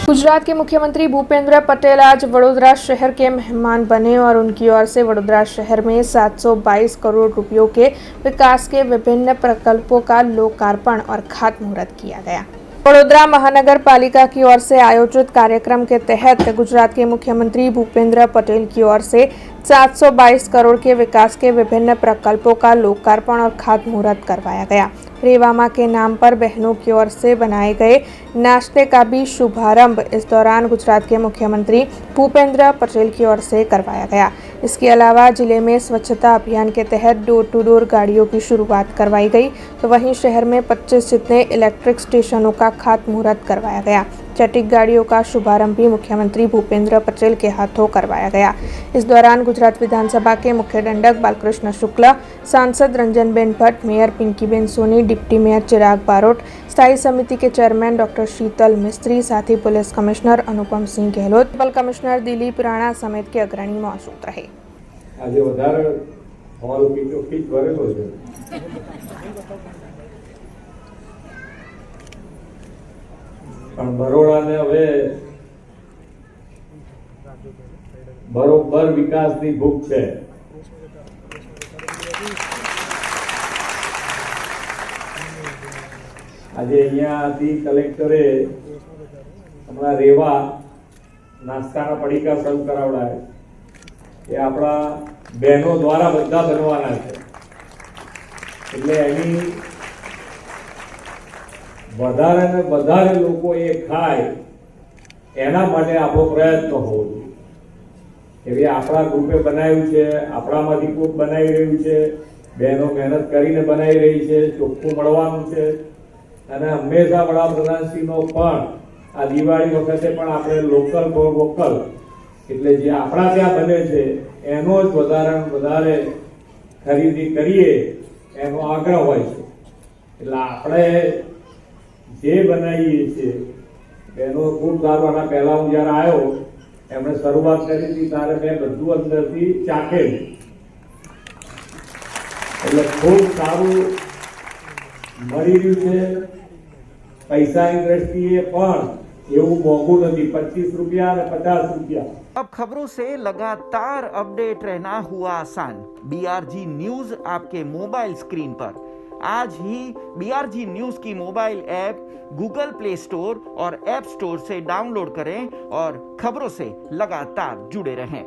गुजरात के मुख्यमंत्री भूपेंद्र पटेल आज वडोदरा शहर के मेहमान बने और उनकी ओर से वडोदरा शहर में 722 करोड़ रुपयों के विकास के विभिन्न प्रकल्पों का लोकार्पण और खातमुहूर्त किया गया। वडोदरा महानगर पालिका की ओर से आयोजित कार्यक्रम के तहत गुजरात के मुख्यमंत्री भूपेंद्र पटेल की ओर से 722 करोड़ के विकास के विभिन्न प्रकल्पों का लोकार्पण और खातमुहूर्त करवाया गया। रेवामा के नाम पर बहनों की ओर से बनाए गए नाश्ते का भी शुभारंभ इस दौरान गुजरात के मुख्यमंत्री भूपेंद्र पटेल की ओर से करवाया गया। इसके अलावा जिले में स्वच्छता अभियान के तहत डोर टू डोर गाड़ियों की शुरुआत करवाई गई, तो वहीं शहर में 25 जितने इलेक्ट्रिक स्टेशनों का खातमुहूर्त करवाया गया। चटिक गाड़ियों का शुभारंभ भी मुख्यमंत्री भूपेंद्र पटेल के हाथों करवाया गया। इस दौरान गुजरात विधानसभा के मुख्य दंडक बालकृष्ण शुक्ला, सांसद Ranjanben Bhatt, mayor Pinkiben Soni, deputy mayor Chirag Barot, स्थायी समिति के चेयरमैन डॉक्टर शीतल मिस्त्री, साथ ही police commissioner Anupam Singh Gehlot, municipal commissioner Dilip Rana समेत के अग्रणी मौजूद रहे। આજે વધારે હોલ પીચ ભરેલો છે, પણ બરોડાને હવે બરોબર વિકાસની ભૂખ છે। આજે અહીંયાથી કલેક્ટરે હમણાં રેવા નાસ્તાના પડીકા સર્વ કરાવડાય, એ આપણા બહેનો દ્વારા બધા બનવાના છે, એટલે એની વધારે ને વધારે લોકો એ ખાય એના માટે આપણો પ્રયત્ન હોવો જોઈએ। એવી આપણા ગ્રુપે બનાવ્યું છે, આપણામાંથી કોઈક બનાવી રહ્યું છે, બહેનો મહેનત કરીને બનાવી રહી છે, ચોખ્ખું મળવાનું છે। અને હંમેશા વડાપ્રધાનશ્રીનો પણ આ દિવાળી વખતે પણ આપણે લોકલ ફોર વોકલ, એટલે જે આપણા ત્યાં બને છે એનો જ વધારે ખરીદી કરીએ એનો આગ્રહ હોય છે। એટલે આપણે જે બનાવીએ છીએ એનો ખૂબ સારું। આના પહેલા હું જ્યારે આવ્યો એમણે શરૂઆત કરી હતી ત્યારે મેં બધું અંદરથી ચાખેલું, એટલે ખૂબ સારું મળી રહ્યું છે। પૈસાની દ્રષ્ટિએ પણ એવું મોંઘું નથી, 25 रुपया અને 50 रुपया। अब खबरों से लगातार अपडेट रहना हुआ आसान। BRG न्यूज आपके मोबाइल स्क्रीन पर आज ही BRG न्यूज की mobile app Google play store और ऐप स्टोर से डाउनलोड करें और खबरों से लगातार जुड़े रहें।